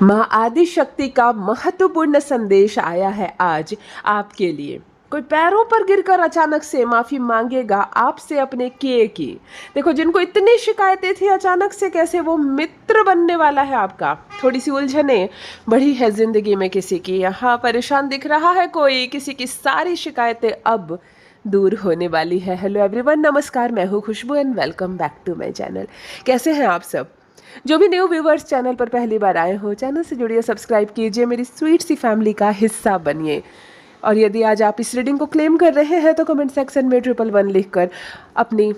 माँ आदि शक्ति का महत्वपूर्ण संदेश आया है आज आपके लिए। कोई पैरों पर गिरकर अचानक से माफी मांगेगा आपसे अपने किए की। देखो, जिनको इतनी शिकायतें थी, अचानक से कैसे वो मित्र बनने वाला है आपका। थोड़ी सी उलझने बढ़ी है जिंदगी में किसी की, यहाँ परेशान दिख रहा है कोई, किसी की सारी शिकायतें अब दूर होने वाली है। हेलो एवरीवन, नमस्कार, मैं हूँ Khushboo and welcome back to my channel. कैसे हैं आप सब? जो भी न्यू व्यूवर्स चैनल पर पहली बार आए हो, चैनल से जुड़िए, सब्सक्राइब कीजिए, मेरी स्वीट सी फैमिली का हिस्सा बनिए। और यदि आज आप इस रीडिंग को क्लेम कर रहे हैं तो कमेंट सेक्शन में 111 लिखकर अपनी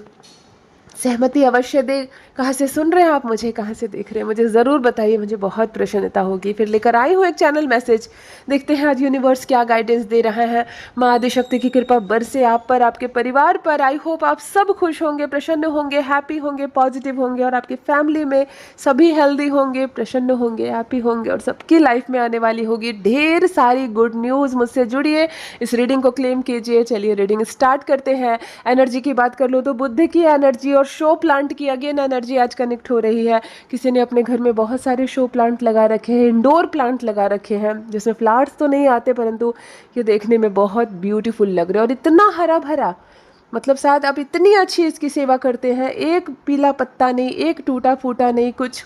सहमति अवश्य दे। कहाँ से सुन रहे हैं आप मुझे, कहाँ से देख रहे हैं, मुझे ज़रूर बताइए, मुझे बहुत प्रसन्नता होगी। फिर लेकर आई हूँ एक चैनल मैसेज, देखते हैं आज यूनिवर्स क्या गाइडेंस दे रहा है। माँ आदिशक्ति की कृपा बरसे आप पर, आपके परिवार पर। आई होप आप सब खुश होंगे, प्रसन्न होंगे, हैप्पी होंगे, पॉजिटिव होंगे, और आपकी फैमिली में सभी हेल्दी होंगे, प्रसन्न होंगे, हैप्पी होंगे, और सबकी लाइफ में आने वाली होगी ढेर सारी गुड न्यूज़। मुझसे जुड़िए, इस रीडिंग को क्लेम कीजिए। चलिए रीडिंग स्टार्ट करते हैं। एनर्जी की बात कर लो तो बुद्ध की एनर्जी और शो प्लांट की अगेन एनर्जी आज कनेक्ट हो रही है। किसी ने अपने घर में बहुत सारे शो प्लांट लगा रखे हैं, इंडोर प्लांट लगा रखे हैं, जिसमें फ्लावर्स तो नहीं आते परंतु ये देखने में बहुत ब्यूटीफुल लग रहे हैं, और इतना हरा भरा, मतलब शायद आप इतनी अच्छी इसकी सेवा करते हैं। एक पीला पत्ता नहीं, एक टूटा फूटा नहीं, कुछ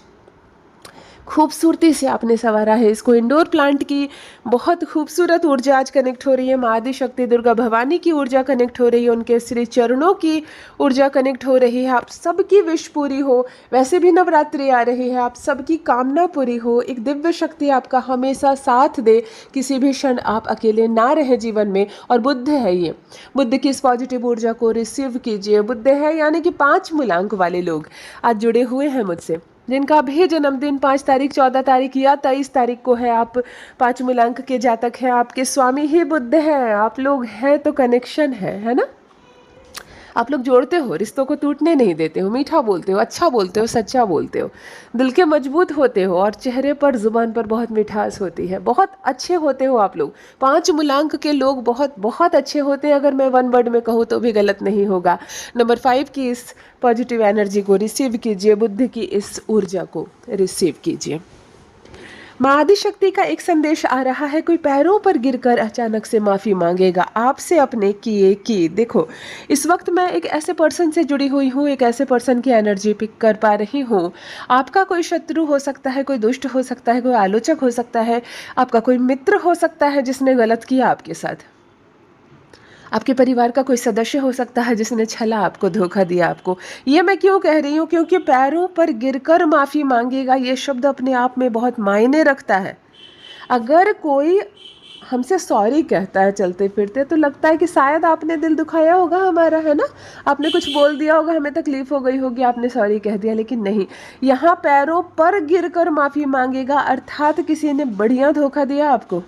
खूबसूरती से आपने संवारा है इसको। इंडोर प्लांट की बहुत खूबसूरत ऊर्जा आज कनेक्ट हो रही है। माँ आदि शक्ति दुर्गा भवानी की ऊर्जा कनेक्ट हो रही है, उनके श्री चरणों की ऊर्जा कनेक्ट हो रही है। आप सबकी विश पूरी हो। वैसे भी नवरात्रि आ रही है, आप सबकी कामना पूरी हो। एक दिव्य शक्ति आपका हमेशा साथ दे, किसी भी क्षण आप अकेले ना रहे जीवन में। और बुद्ध है ये, बुद्ध की इस पॉजिटिव ऊर्जा को रिसीव कीजिए। बुद्ध है यानी कि 5 मूलांक वाले लोग आज जुड़े हुए हैं मुझसे, जिनका भी जन्मदिन 5 तारीख, 14 तारीख या 23 तारीख को है। आप 5 मूलांक के जातक हैं, आपके स्वामी ही बुद्ध हैं। आप लोग हैं तो कनेक्शन है ना। आप लोग जोड़ते हो, रिश्तों को टूटने नहीं देते हो, मीठा बोलते हो, अच्छा बोलते हो, सच्चा बोलते हो, दिल के मजबूत होते हो, और चेहरे पर, जुबान पर बहुत मिठास होती है। बहुत अच्छे होते हो आप लोग। 5 मूलांक के लोग बहुत बहुत अच्छे होते हैं, अगर मैं 1 वर्ड में कहूँ तो भी गलत नहीं होगा। नंबर 5 की इस पॉजिटिव एनर्जी को रिसीव कीजिए, बुद्ध की इस ऊर्जा को रिसीव कीजिए। माँ आदिशक्ति का एक संदेश आ रहा है, कोई पैरों पर गिरकर अचानक से माफ़ी मांगेगा आपसे अपने किए की। देखो, इस वक्त मैं एक ऐसे पर्सन से जुड़ी हुई हूँ, एक ऐसे पर्सन की एनर्जी पिक कर पा रही हूँ। आपका कोई शत्रु हो सकता है, कोई दुष्ट हो सकता है, कोई आलोचक हो सकता है, आपका कोई मित्र हो सकता है जिसने गलत किया आपके साथ, आपके परिवार का कोई सदस्य हो सकता है जिसने छला आपको, धोखा दिया आपको। ये मैं क्यों कह रही हूँ? क्योंकि पैरों पर गिरकर माफ़ी मांगेगा, ये शब्द अपने आप में बहुत मायने रखता है। अगर कोई हमसे सॉरी कहता है चलते फिरते, तो लगता है कि शायद आपने दिल दुखाया होगा हमारा, है ना, आपने कुछ बोल दिया होगा, हमें तकलीफ हो गई होगी, आपने सॉरी कह दिया। लेकिन नहीं, यहाँ पैरों पर गिरकर माफ़ी मांगेगा, अर्थात किसी ने बढ़िया धोखा दिया आपको,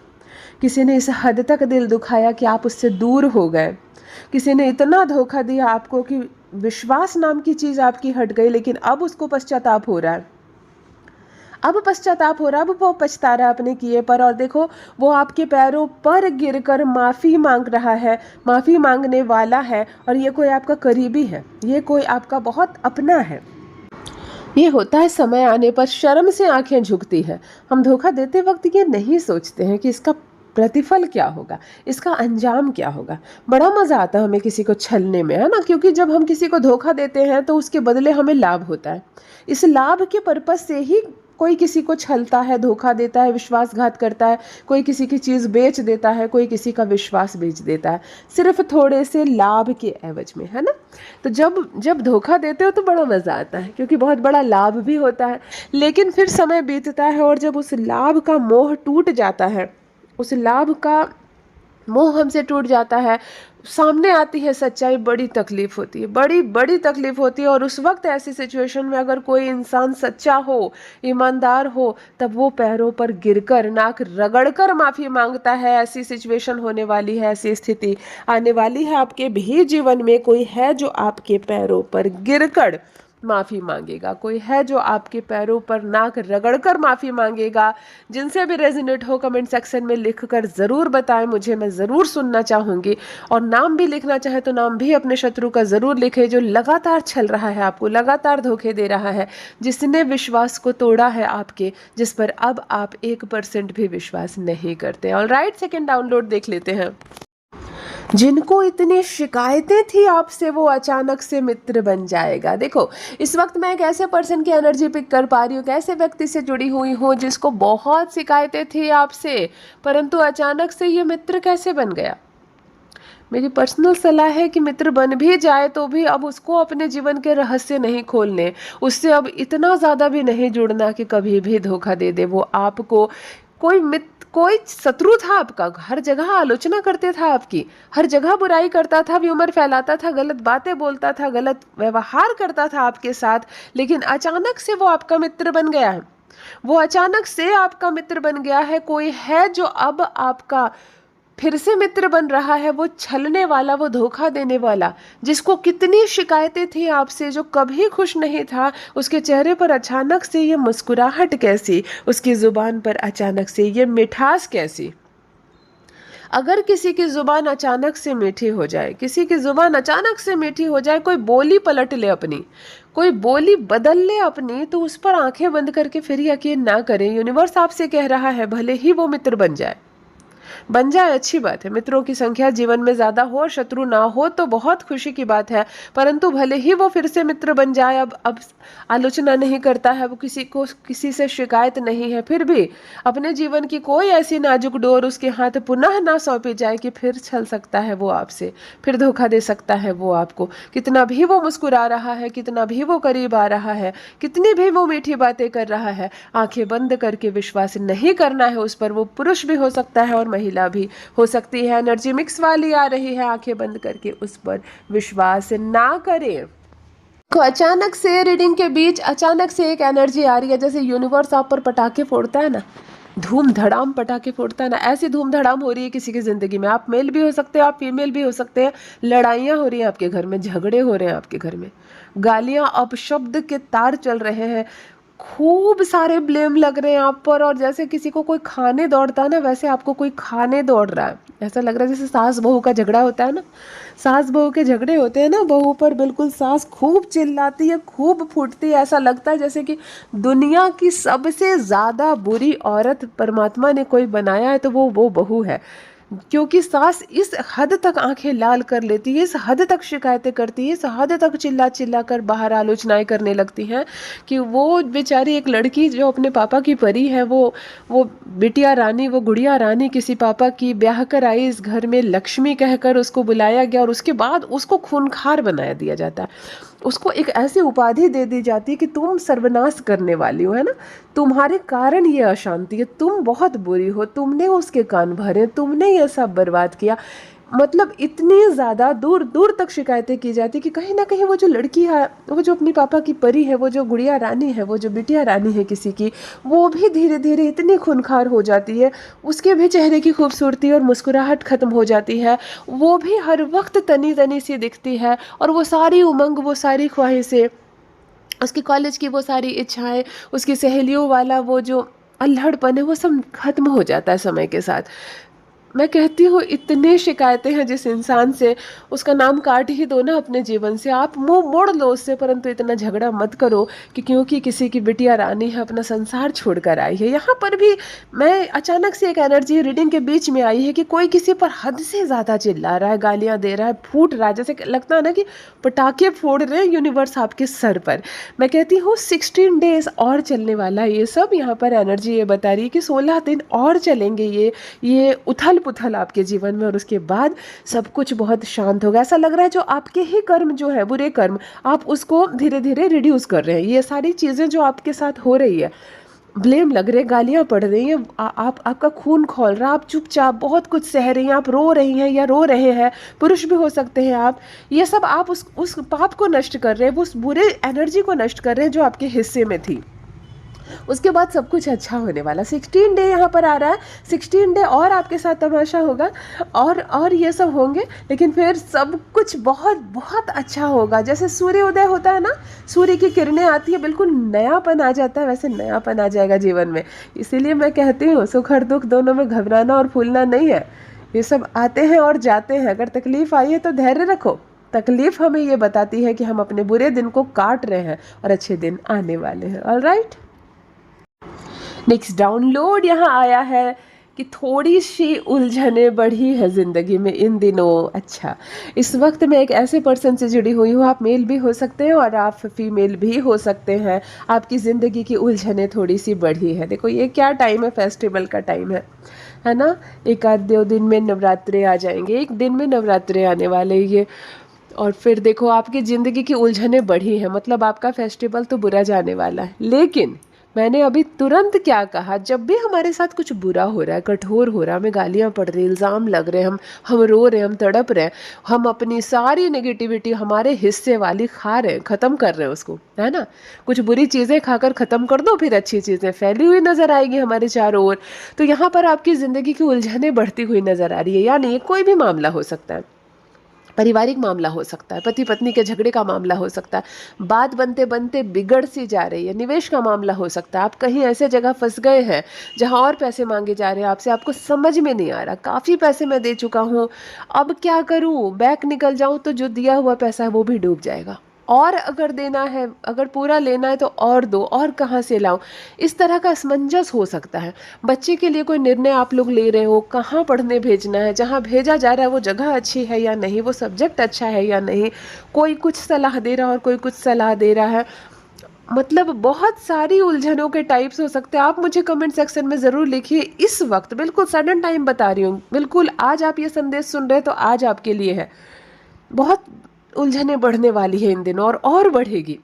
किसी ने इस हद तक दिल दुखाया कि आप उससे दूर हो गए, किसी ने इतना धोखा दिया आपको कि विश्वास नाम की चीज़ आपकी हट गई, लेकिन अब उसको पश्चाताप हो रहा है। अब पश्चाताप हो रहा है, अब वो पछता रहा है अपने किए पर। और देखो, वो आपके पैरों पर गिरकर माफ़ी मांग रहा है, माफ़ी मांगने वाला है, और ये कोई आपका करीबी है, ये कोई आपका बहुत अपना है। ये होता है समय आने पर शर्म से आंखें झुकती है। हम धोखा देते वक्त ये नहीं सोचते हैं कि इसका प्रतिफल क्या होगा, इसका अंजाम क्या होगा। बड़ा मज़ा आता है हमें किसी को छलने में, है ना, क्योंकि जब हम किसी को धोखा देते हैं तो उसके बदले हमें लाभ होता है। इस लाभ के पर्पस से ही कोई किसी को छलता है, धोखा देता है, विश्वासघात करता है, कोई किसी की चीज़ बेच देता है, कोई किसी का विश्वास बेच देता है, सिर्फ थोड़े से लाभ के एवज में, है ना। तो जब धोखा देते हो तो बड़ा मज़ा आता है, क्योंकि बहुत बड़ा लाभ भी होता है। लेकिन फिर समय बीतता है, और जब उस लाभ का मोह टूट जाता है, उस लाभ का मोह हमसे टूट जाता है, सामने आती है सच्चाई, बड़ी तकलीफ होती है, बड़ी बड़ी तकलीफ होती है। और उस वक्त ऐसी सिचुएशन में अगर कोई इंसान सच्चा हो, ईमानदार हो, तब वो पैरों पर गिरकर, नाक रगड़कर माफ़ी मांगता है। ऐसी सिचुएशन होने वाली है, ऐसी स्थिति आने वाली है आपके भी जीवन में। कोई है जो आपके पैरों पर गिरकर माफ़ी मांगेगा, कोई है जो आपके पैरों पर नाक रगड़कर माफ़ी मांगेगा। जिनसे भी रेजोनेट हो कमेंट सेक्शन में लिखकर ज़रूर बताएं मुझे, मैं ज़रूर सुनना चाहूँगी। और नाम भी लिखना चाहे तो नाम भी अपने शत्रु का ज़रूर लिखे, जो लगातार छल रहा है आपको, लगातार धोखे दे रहा है, जिसने विश्वास को तोड़ा है आपके, जिस पर अब आप 1% भी विश्वास नहीं करते। ऑलराइट, सेकंड डाउनलोड देख लेते हैं। जिनको इतनी शिकायतें थी आपसे वो अचानक से मित्र बन जाएगा। देखो, इस वक्त मैं एक ऐसे पर्सन की एनर्जी पिक कर पा रही हूँ, कैसे व्यक्ति से जुड़ी हुई हूँ जिसको बहुत शिकायतें थी आपसे, परंतु अचानक से ये मित्र कैसे बन गया। मेरी पर्सनल सलाह है कि मित्र बन भी जाए तो भी अब उसको अपने जीवन के रहस्य नहीं खोलने, उससे अब इतना ज़्यादा भी नहीं जुड़ना कि कभी भी धोखा दे दे वो आपको। कोई मित्र, कोई शत्रु था आपका, हर जगह आलोचना करते था आपकी, हर जगह बुराई करता था, व्यूमर फैलाता था, गलत बातें बोलता था, गलत व्यवहार करता था आपके साथ, लेकिन अचानक से वो आपका मित्र बन गया है। वो अचानक से आपका मित्र बन गया है। कोई है जो अब आपका फिर से मित्र बन रहा है, वो छलने वाला, वो धोखा देने वाला, जिसको कितनी शिकायतें थी आपसे, जो कभी खुश नहीं था, उसके चेहरे पर अचानक से ये मुस्कुराहट कैसी, उसकी ज़ुबान पर अचानक से ये मिठास कैसी। अगर किसी की ज़ुबान अचानक से मीठी हो जाए, किसी की ज़ुबान अचानक से मीठी हो जाए, कोई बोली पलट ले अपनी, कोई बोली बदल ले अपनी, तो उस पर आंखें बंद करके फिर यकीन ना करें। यूनिवर्स आपसे कह रहा है भले ही वो मित्र बन जाए, बन जाए अच्छी बात है, मित्रों की संख्या जीवन में ज़्यादा हो, शत्रु ना हो तो बहुत खुशी की बात है, परंतु भले ही वो फिर से मित्र बन जाए, अब आलोचना नहीं करता है, वो किसी से शिकायत नहीं है, फिर भी अपने जीवन की कोई ऐसी नाजुक डोर उसके हाथ पुनः ना सौंपी जाए कि फिर छल सकता है वो आपसे, फिर धोखा दे सकता है वो आपको। कितना भी वो मुस्कुरा रहा है, कितना भी वो करीब आ रहा है, कितनी भी वो मीठी बातें कर रहा है, आंखें बंद करके विश्वास नहीं करना है उस पर। वो पुरुष भी हो सकता है और महिला भी हो सकती है, एनर्जी मिक्स वाली आ रही है, आंखें बंद करके उस पर विश्वास ना करें। को अचानक से रीडिंग के बीच अचानक से एक एनर्जी आ रही है, जैसे यूनिवर्स आप पर पटाखे फोड़ता है ना, धूम धड़ाम पटाखे फोड़ता है ना, ऐसी धूम धड़ाम हो रही है किसी की जिंदगी में। आप मेल भी हो सकते हैं, आप फीमेल भी हो सकते हैं, लड़ाइयाँ हो रही हैं आपके घर में, झगड़े हो रहे हैं आपके घर में, गालियाँ अपशब्द के तार चल रहे हैं, खूब सारे ब्लेम लग रहे हैं आप पर, और जैसे किसी को कोई खाने दौड़ता है ना, वैसे आपको कोई खाने दौड़ रहा है। ऐसा लग रहा है जैसे सास बहू का झगड़ा होता है ना, सास बहू के झगड़े होते हैं ना, बहू पर बिल्कुल सास खूब चिल्लाती है, खूब फूटती है, ऐसा लगता है जैसे कि दुनिया की सबसे ज़्यादा बुरी औरत परमात्मा ने कोई बनाया है तो वो बहू है। क्योंकि सास इस हद तक आंखें लाल कर लेती है, इस हद तक शिकायतें करती है, इस हद तक चिल्ला चिल्ला कर बाहर आलोचनाएं करने लगती हैं कि वो बेचारी एक लड़की जो अपने पापा की परी है, वो बिटिया रानी, वो गुड़िया रानी किसी पापा की ब्याह कर आई, इस घर में लक्ष्मी कहकर उसको बुलाया गया, और उसके बाद उसको खूंखार बनाया दिया जाता है, उसको एक ऐसी उपाधि दे दी जाती है कि तुम सर्वनाश करने वाली हो, है ना, तुम्हारे कारण ये अशांति है, तुम बहुत बुरी हो, तुमने उसके कान भरे, तुमने ये सब बर्बाद किया। मतलब इतनी ज़्यादा दूर दूर तक शिकायतें की जाती कि कहीं ना कहीं वो जो लड़की है, वो जो अपनी पापा की परी है, वो जो गुड़िया रानी है, वो जो बिटिया रानी है किसी की, वो भी धीरे धीरे इतनी खूंखार हो जाती है, उसके भी चेहरे की खूबसूरती और मुस्कुराहट ख़त्म हो जाती है, वो भी हर वक्त तनी तनी सी दिखती है, और वो सारी उमंग, वो सारी ख्वाहिशें, उसकी कॉलेज की वो सारी इच्छाएं, उसकी सहेलियों वाला वो जो अल्हड़पन है, वो सब खत्म हो जाता है समय के साथ। मैं कहती हूँ इतनी शिकायतें हैं जिस इंसान से, उसका नाम काट ही दो ना अपने जीवन से, आप मुंह मोड़ लो उससे, परंतु इतना झगड़ा मत करो कि क्योंकि किसी की बिटिया रानी है अपना संसार छोड़कर आई है। यहाँ पर भी मैं अचानक से एक एनर्जी रीडिंग के बीच में आई है कि कोई किसी पर हद से ज़्यादा चिल्ला रहा है, गालियाँ दे रहा है, फूट रहा है, जैसे लगता है ना कि पटाखे फोड़ रहे हैं यूनिवर्स आपके सर पर। मैं कहती हूँ 16 डेज और चलने वाला ये सब, यहाँ पर एनर्जी ये बता रही है कि 16 दिन और चलेंगे ये उथल पुथल आपके जीवन में, और उसके बाद सब कुछ बहुत शांत होगा। ऐसा लग रहा है जो आपके ही कर्म जो है, बुरे कर्म, आप उसको धीरे धीरे रिड्यूस कर रहे हैं। ये सारी चीज़ें जो आपके साथ हो रही है, ब्लेम लग रहे, गालियाँ पड़ रही हैं, आपका खून खौल रहा, आप चुपचाप बहुत कुछ सह रही हैं, आप रो रही हैं या रो रहे हैं, पुरुष भी हो सकते हैं आप, ये सब आप उस पाप को नष्ट कर रहे हैं, उस बुरे एनर्जी को नष्ट कर रहे हैं जो आपके हिस्से में थी। उसके बाद सब कुछ अच्छा होने वाला। 16 डे यहाँ पर आ रहा है, 16 डे और आपके साथ तमाशा होगा और ये सब होंगे, लेकिन फिर सब कुछ बहुत बहुत अच्छा होगा। जैसे सूर्य उदय होता है ना, सूर्य की किरणें आती है, बिल्कुल नयापन आ जाता है, वैसे नयापन आ जाएगा जीवन में। इसीलिए मैं कहती हूँ सुख और दुख दोनों में घबराना और फूलना नहीं है, ये सब आते हैं और जाते हैं। अगर तकलीफ आई है तो धैर्य रखो, तकलीफ हमें ये बताती है कि हम अपने बुरे दिन को काट रहे हैं और अच्छे दिन आने वाले हैं। ऑलराइट, नेक्स्ट डाउनलोड यहाँ आया है कि थोड़ी सी उलझने बढ़ी है ज़िंदगी में इन दिनों। अच्छा, इस वक्त मैं एक ऐसे पर्सन से जुड़ी हुई हूँ, आप मेल भी हो सकते हैं और आप फीमेल भी हो सकते हैं। आपकी ज़िंदगी की उलझने थोड़ी सी बढ़ी है। देखो ये क्या टाइम है, फेस्टिवल का टाइम है ना। एक आध दो दिन में नवरात्रे आ जाएंगे, एक दिन में नवरात्रे आने वाले ये। और फिर देखो आपकी ज़िंदगी की उलझने बढ़ी हैं, मतलब आपका फेस्टिवल तो बुरा जाने वाला है। लेकिन मैंने अभी तुरंत क्या कहा, जब भी हमारे साथ कुछ बुरा हो रहा है, कठोर हो रहा है, हमें गालियाँ पड़ रही, इल्ज़ाम लग रहे हैं, हम रो रहे हैं, हम तड़प रहे हैं, हम अपनी सारी नेगेटिविटी हमारे हिस्से वाली खा रहे हैं, ख़त्म कर रहे हैं उसको, है ना। कुछ बुरी चीज़ें खाकर ख़त्म कर दो, फिर अच्छी चीज़ें फैली हुई नज़र आएगी हमारे चारों ओर। तो यहाँ पर आपकी ज़िंदगी की उलझनें बढ़ती हुई नज़र आ रही है। यानी ये कोई भी मामला हो सकता है, पारिवारिक मामला हो सकता है, पति पत्नी के झगड़े का मामला हो सकता है, बात बनते बनते बिगड़ सी जा रही है, निवेश का मामला हो सकता है, आप कहीं ऐसे जगह फंस गए हैं जहां और पैसे मांगे जा रहे हैं आपसे, आपको समझ में नहीं आ रहा, काफ़ी पैसे मैं दे चुका हूं, अब क्या करूं, बैक निकल जाऊं तो जो दिया हुआ पैसा है वो भी डूब जाएगा, और अगर देना है, अगर पूरा लेना है तो और दो, और कहाँ से लाऊं। इस तरह का असमंजस हो सकता है। बच्चे के लिए कोई निर्णय आप लोग ले रहे हो, कहाँ पढ़ने भेजना है, जहाँ भेजा जा रहा है वो जगह अच्छी है या नहीं, वो सब्जेक्ट अच्छा है या नहीं, कोई कुछ सलाह दे रहा है और कोई कुछ सलाह दे रहा है। मतलब बहुत सारी उलझनों के टाइप्स हो सकते हैं। आप मुझे कमेंट सेक्शन में ज़रूर लिखिए। इस वक्त बिल्कुल सडन टाइम बता रही हूँ, बिल्कुल आज आप ये संदेश सुन रहे हैं तो आज आपके लिए है। बहुत उलझने बढ़ने वाली है इन दिनों, और बढ़ेगी,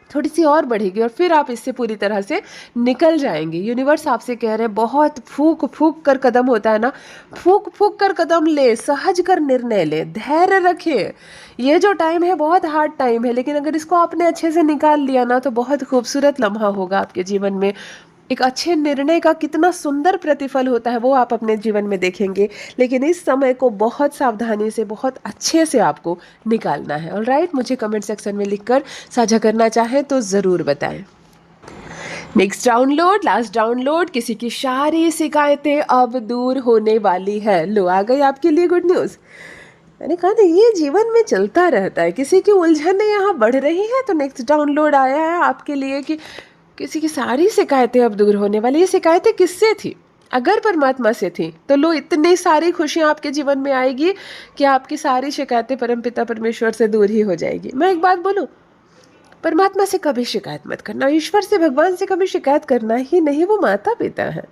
थोड़ी सी और बढ़ेगी, और फिर आप इससे पूरी तरह से निकल जाएंगे। यूनिवर्स आपसे कह रहे हैं बहुत फूक फूक कर कदम होता है ना, फूक फूक कर कदम ले, सहज कर निर्णय ले, धैर्य रखें। ये जो टाइम है बहुत हार्ड टाइम है, लेकिन अगर इसको आपने अच्छे से निकाल लिया ना तो बहुत खूबसूरत लम्हा होगा आपके जीवन में। एक अच्छे निर्णय का कितना सुंदर प्रतिफल होता है वो आप अपने जीवन में देखेंगे, लेकिन इस समय को बहुत सावधानी से, बहुत अच्छे से आपको निकालना है। ऑलराइट, मुझे कमेंट सेक्शन में लिखकर साझा करना चाहें तो ज़रूर बताएं। नेक्स्ट डाउनलोड, लास्ट डाउनलोड, किसी की सारी शिकायतें अब दूर होने वाली है। लो आ गई आपके लिए गुड न्यूज़। मैंने कहा ना ये जीवन में चलता रहता है, किसी की उलझनें यहाँ बढ़ रही है तो नेक्स्ट डाउनलोड आया है आपके लिए कि किसी की सारी शिकायतें अब दूर होने वाली। ये शिकायतें किससे थी? अगर परमात्मा से थी तो लो इतनी सारी खुशियाँ आपके जीवन में आएगी कि आपकी सारी शिकायतें परमपिता परमेश्वर से दूर ही हो जाएगी। मैं एक बात बोलूँ, परमात्मा से कभी शिकायत मत करना, ईश्वर से, भगवान से कभी शिकायत करना ही नहीं, वो माता पिता है।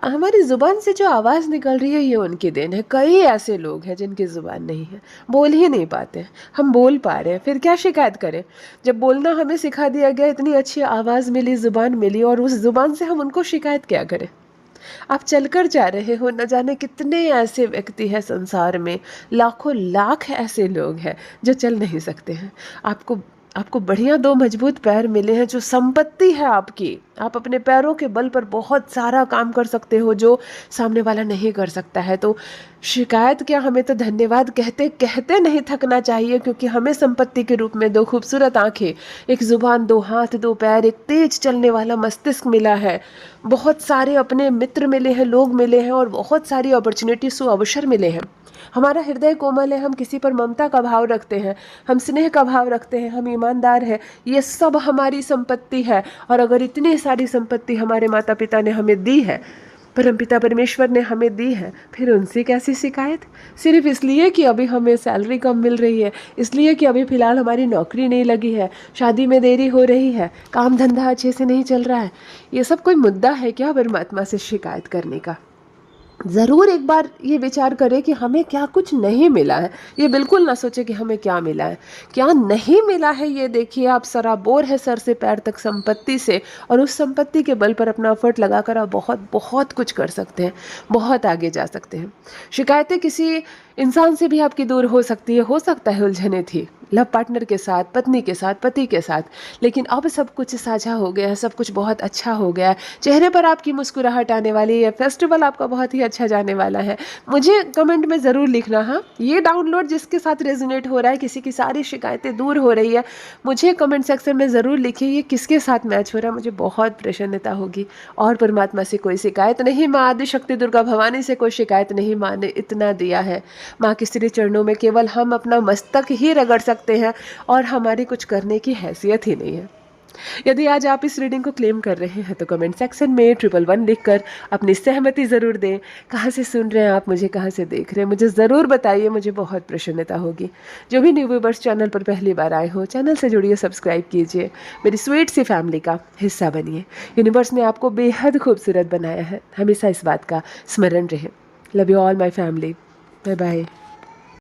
हमारी ज़ुबान से जो आवाज़ निकल रही है ये उनकी देन है। कई ऐसे लोग हैं जिनकी ज़ुबान नहीं है, बोल ही नहीं पाते, हम बोल पा रहे हैं, फिर क्या शिकायत करें। जब बोलना हमें सिखा दिया गया, इतनी अच्छी आवाज़ मिली, ज़ुबान मिली, और उस ज़ुबान से हम उनको शिकायत क्या करें। आप चलकर जा रहे हो, न जाने कितने ऐसे व्यक्ति हैं संसार में, लाखों लाख ऐसे लोग हैं जो चल नहीं सकते हैं। आपको बढ़िया दो मजबूत पैर मिले हैं, जो संपत्ति है आपकी। आप अपने पैरों के बल पर बहुत सारा काम कर सकते हो जो सामने वाला नहीं कर सकता है। तो शिकायत क्या, हमें तो धन्यवाद कहते कहते नहीं थकना चाहिए, क्योंकि हमें संपत्ति के रूप में दो खूबसूरत आंखें, एक जुबान, दो हाथ, दो पैर, एक तेज चलने वाला मस्तिष्क मिला है, बहुत सारे अपने मित्र मिले हैं, लोग मिले हैं, और बहुत सारी अपॉर्चुनिटी, अवसर मिले हैं। हमारा हृदय कोमल है, हम किसी पर ममता का भाव रखते हैं, हम स्नेह का भाव रखते हैं, हम ईमानदार हैं, ये सब हमारी संपत्ति है। और अगर इतनी सारी संपत्ति हमारे माता पिता ने हमें दी है, परमपिता परमेश्वर ने हमें दी है, फिर उनसे कैसी शिकायत? सिर्फ इसलिए कि अभी हमें सैलरी कम मिल रही है, इसलिए कि अभी फ़िलहाल हमारी नौकरी नहीं लगी है, शादी में देरी हो रही है, काम धंधा अच्छे से नहीं चल रहा है, ये सब कोई मुद्दा है क्या परमात्मा से शिकायत करने का? ज़रूर एक बार ये विचार करें कि हमें क्या कुछ नहीं मिला है। ये बिल्कुल ना सोचें कि हमें क्या मिला है। क्या नहीं मिला है ये देखिए, आप सराबोर है सर से पैर तक संपत्ति से, और उस संपत्ति के बल पर अपना एफर्ट लगाकर आप बहुत बहुत कुछ कर सकते हैं, बहुत आगे जा सकते हैं। शिकायतें किसी इंसान से भी आपकी दूर हो सकती है, हो सकता है उलझनें थी लव पार्टनर के साथ, पत्नी के साथ, पति के साथ, लेकिन अब सब कुछ साझा हो गया है, सब कुछ बहुत अच्छा हो गया है। चेहरे पर आपकी मुस्कुराहट आने वाली है, फेस्टिवल आपका बहुत ही अच्छा जाने वाला है। मुझे कमेंट में ज़रूर लिखना, हाँ, ये डाउनलोड जिसके साथ रेजोनेट हो रहा है, किसी की सारी शिकायतें दूर हो रही है, मुझे कमेंट सेक्शन में ज़रूर लिखिए ये किसके साथ मैच हो रहा है, मुझे बहुत प्रसन्नता होगी। और परमात्मा से कोई शिकायत नहीं, माँ आदिशक्ति दुर्गा भवानी से कोई शिकायत नहीं, माँ ने इतना दिया है। माँ के श्री चरणों में केवल हम अपना मस्तक ही रगड़ सकते हैं और हमारी कुछ करने की हैसियत ही नहीं है। यदि आज आप इस रीडिंग को क्लेम कर रहे हैं तो कमेंट सेक्शन में 111 लिखकर अपनी सहमति ज़रूर दें। कहाँ से सुन रहे हैं आप, मुझे कहाँ से देख रहे हैं, मुझे ज़रूर बताइए, मुझे बहुत प्रसन्नता होगी। जो भी न्यू व्यूवर्स चैनल पर पहली बार आए हो, चैनल से जुड़िए, सब्सक्राइब कीजिए, मेरी स्वीट सी फैमिली का हिस्सा बनिए। यूनिवर्स ने आपको बेहद खूबसूरत बनाया है, हमेशा इस बात का स्मरण रहे। Love you all my family. Bye bye.